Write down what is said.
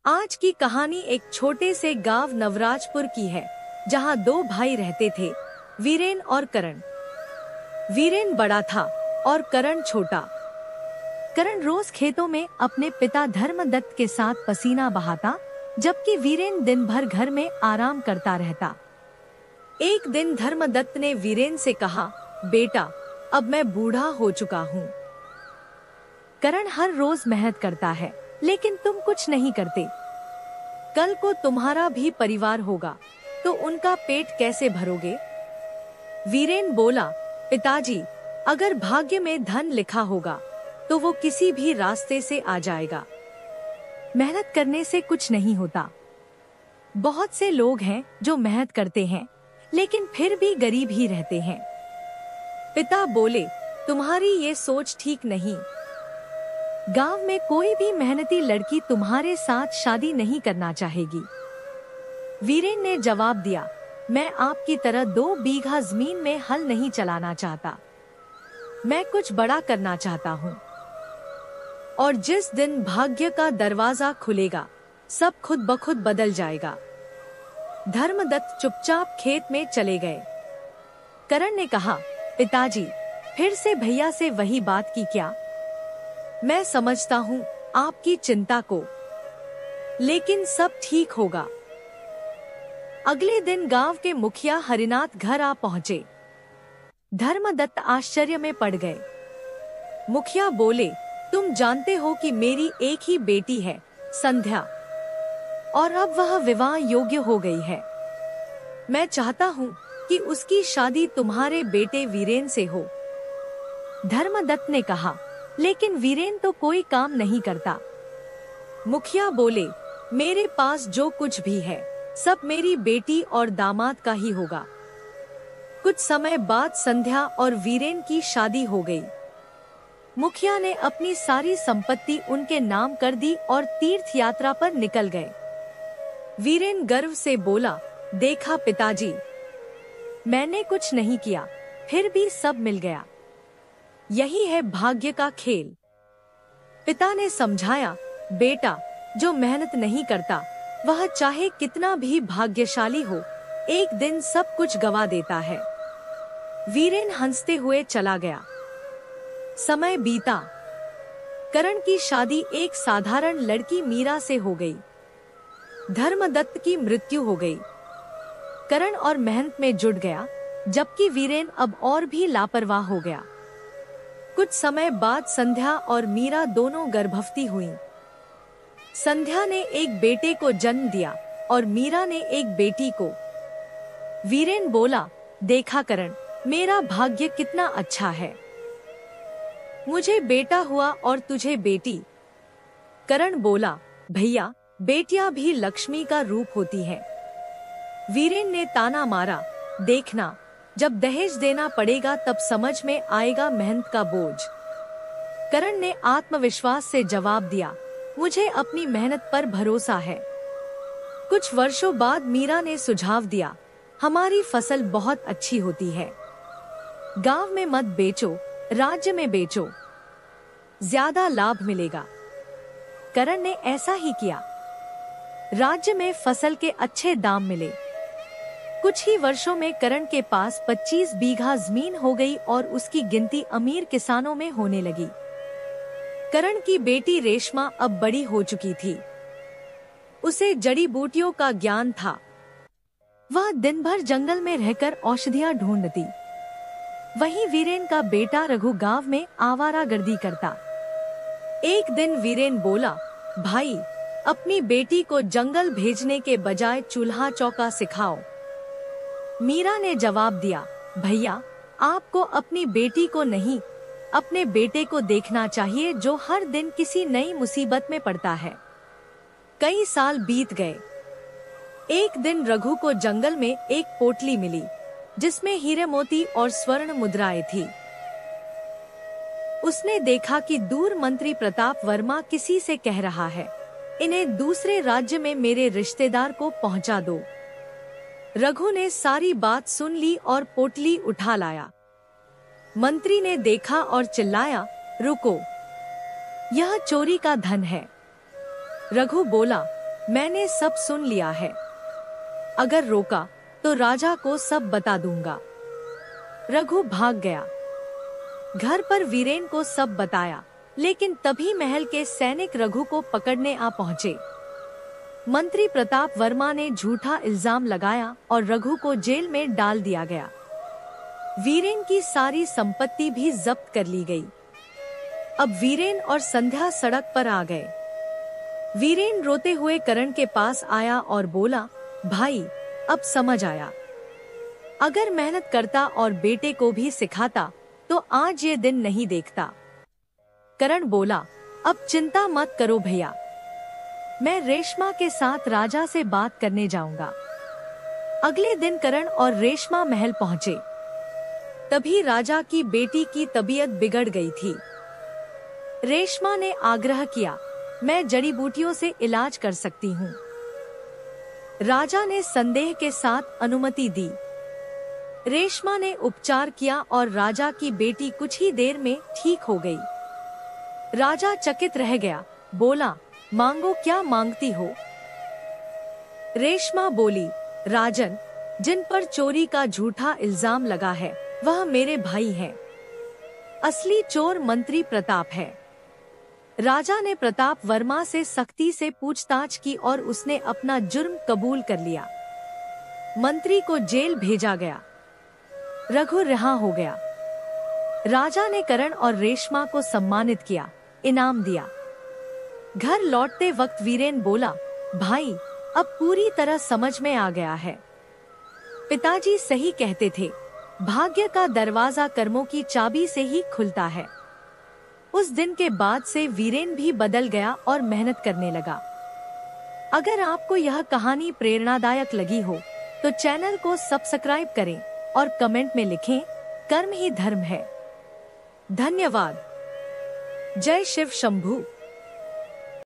आज की कहानी एक छोटे से गांव नवराजपुर की है, जहां दो भाई रहते थे, वीरेन और करण। वीरेन बड़ा था और करण छोटा। करण रोज खेतों में अपने पिता धर्मदत्त के साथ पसीना बहाता, जबकि वीरेन दिन भर घर में आराम करता रहता। एक दिन धर्मदत्त ने वीरेन से कहा, बेटा, अब मैं बूढ़ा हो चुका हूँ। करण हर रोज मेहनत करता है, लेकिन तुम कुछ नहीं करते। कल को तुम्हारा भी परिवार होगा, तो उनका पेट कैसे भरोगे? वीरेन बोला, पिताजी, अगर भाग्य में धन लिखा होगा, तो वो किसी भी रास्ते से आ जाएगा। मेहनत करने से कुछ नहीं होता। बहुत से लोग हैं जो मेहनत करते हैं, लेकिन फिर भी गरीब ही रहते हैं। पिता बोले, तुम्हारी ये सोच ठीक नहीं। गांव में कोई भी मेहनती लड़की तुम्हारे साथ शादी नहीं करना चाहेगी। वीरेन ने जवाब दिया, मैं आपकी तरह 2 बीघा जमीन में हल नहीं चलाना चाहता। मैं कुछ बड़ा करना चाहता हूँ। और जिस दिन भाग्य का दरवाजा खुलेगा, सब खुद ब खुद बदल जाएगा। धर्मदत्त चुपचाप खेत में चले गए। करण ने कहा, पिताजी, फिर से भैया से वही बात की क्या? मैं समझता हूँ आपकी चिंता को, लेकिन सब ठीक होगा। अगले दिन गांव के मुखिया हरिनाथ घर आ पहुँचे। धर्मदत्त आश्चर्य में पड़ गए। मुखिया बोले, तुम जानते हो कि मेरी एक ही बेटी है, संध्या, और अब वह विवाह योग्य हो गई है। मैं चाहता हूँ कि उसकी शादी तुम्हारे बेटे वीरेन से हो। धर्मदत्त ने कहा, लेकिन वीरेन तो कोई काम नहीं करता। मुखिया बोले, मेरे पास जो कुछ भी है, सब मेरी बेटी और दामाद का ही होगा। कुछ समय बाद संध्या और वीरेन की शादी हो गई। मुखिया ने अपनी सारी संपत्ति उनके नाम कर दी और तीर्थ यात्रा पर निकल गए। वीरेन गर्व से बोला, देखा पिताजी, मैंने कुछ नहीं किया, फिर भी सब मिल गया। यही है भाग्य का खेल। पिता ने समझाया, बेटा, जो मेहनत नहीं करता, वह चाहे कितना भी भाग्यशाली हो, एक दिन सब कुछ गवा देता है। वीरेन हंसते हुए चला गया। समय बीता। करण की शादी एक साधारण लड़की मीरा से हो गई। धर्मदत्त की मृत्यु हो गई। करण और मेहनत में जुट गया, जबकि वीरेन अब और भी लापरवाह हो गया। कुछ समय बाद संध्या और मीरा दोनों गर्भवती हुईं। संध्या ने एक बेटे को जन्म दिया और मीरा ने एक बेटी को। वीरेन बोला, देखा करण, मेरा भाग्य कितना अच्छा है। मुझे बेटा हुआ और तुझे बेटी। करण बोला, भैया, बेटियां भी लक्ष्मी का रूप होती है। वीरेन ने ताना मारा, देखना, जब दहेज देना पड़ेगा तब समझ में आएगा मेहनत का बोझ। करण ने आत्मविश्वास से जवाब दिया, मुझे अपनी मेहनत पर भरोसा है। कुछ वर्षों बाद मीरा ने सुझाव दिया, हमारी फसल बहुत अच्छी होती है। गांव में मत बेचो, राज्य में बेचो, ज्यादा लाभ मिलेगा। करण ने ऐसा ही किया। राज्य में फसल के अच्छे दाम मिले। कुछ ही वर्षों में करण के पास 25 बीघा जमीन हो गई और उसकी गिनती अमीर किसानों में होने लगी। करण की बेटी रेशमा अब बड़ी हो चुकी थी। उसे जड़ी बूटियों का ज्ञान था। वह दिन भर जंगल में रहकर औषधियां ढूंढती। वहीं वीरेन का बेटा रघु गांव में आवारागर्दी करता। एक दिन वीरेन बोला, भाई, अपनी बेटी को जंगल भेजने के बजाय चूल्हा चौका सिखाओ। मीरा ने जवाब दिया, भैया, आपको अपनी बेटी को नहीं, अपने बेटे को देखना चाहिए, जो हर दिन किसी नई मुसीबत में पड़ता है। कई साल बीत गए। एक दिन रघु को जंगल में एक पोटली मिली, जिसमें हीरे मोती और स्वर्ण मुद्राएं थी। उसने देखा कि दूर मंत्री प्रताप वर्मा किसी से कह रहा है, इन्हें दूसरे राज्य में मेरे रिश्तेदार को पहुंचा दो। रघु ने सारी बात सुन ली और पोटली उठा लाया। मंत्री ने देखा और चिल्लाया, रुको, यह चोरी का धन है। रघु बोला, मैंने सब सुन लिया है। अगर रोका तो राजा को सब बता दूंगा। रघु भाग गया। घर पर वीरेन को सब बताया, लेकिन तभी महल के सैनिक रघु को पकड़ने आ पहुंचे। मंत्री प्रताप वर्मा ने झूठा इल्जाम लगाया और रघु को जेल में डाल दिया गया। वीरेन की सारी संपत्ति भी जब्त कर ली गई। अब वीरेन और संध्या सड़क पर आ गए। वीरेन रोते हुए करण के पास आया और बोला, भाई अब समझ आया। अगर मेहनत करता और बेटे को भी सिखाता तो आज ये दिन नहीं देखता। करण बोला, अब चिंता मत करो भैया, मैं रेशमा के साथ राजा से बात करने जाऊंगा। अगले दिन करण और रेशमा महल पहुंचे। तभी राजा की बेटी की तबीयत बिगड़ गई थी। रेशमा ने आग्रह किया, मैं जड़ी बूटियों से इलाज कर सकती हूँ। राजा ने संदेह के साथ अनुमति दी। रेशमा ने उपचार किया और राजा की बेटी कुछ ही देर में ठीक हो गई। राजा चकित रह गया, बोला, मांगो, क्या मांगती हो? रेशमा बोली, राजन, जिन पर चोरी का झूठा इल्जाम लगा है वह मेरे भाई हैं। असली चोर मंत्री प्रताप है। राजा ने प्रताप वर्मा से सख्ती से पूछताछ की और उसने अपना जुर्म कबूल कर लिया। मंत्री को जेल भेजा गया। रघु रिहा हो गया। राजा ने करण और रेशमा को सम्मानित किया, इनाम दिया। घर लौटते वक्त वीरेन बोला, भाई अब पूरी तरह समझ में आ गया है। पिताजी सही कहते थे, भाग्य का दरवाजा कर्मों की चाबी से ही खुलता है। उस दिन के बाद से वीरेन भी बदल गया और मेहनत करने लगा। अगर आपको यह कहानी प्रेरणादायक लगी हो तो चैनल को सब्सक्राइब करें और कमेंट में लिखें, कर्म ही धर्म है। धन्यवाद। जय शिव शंभू।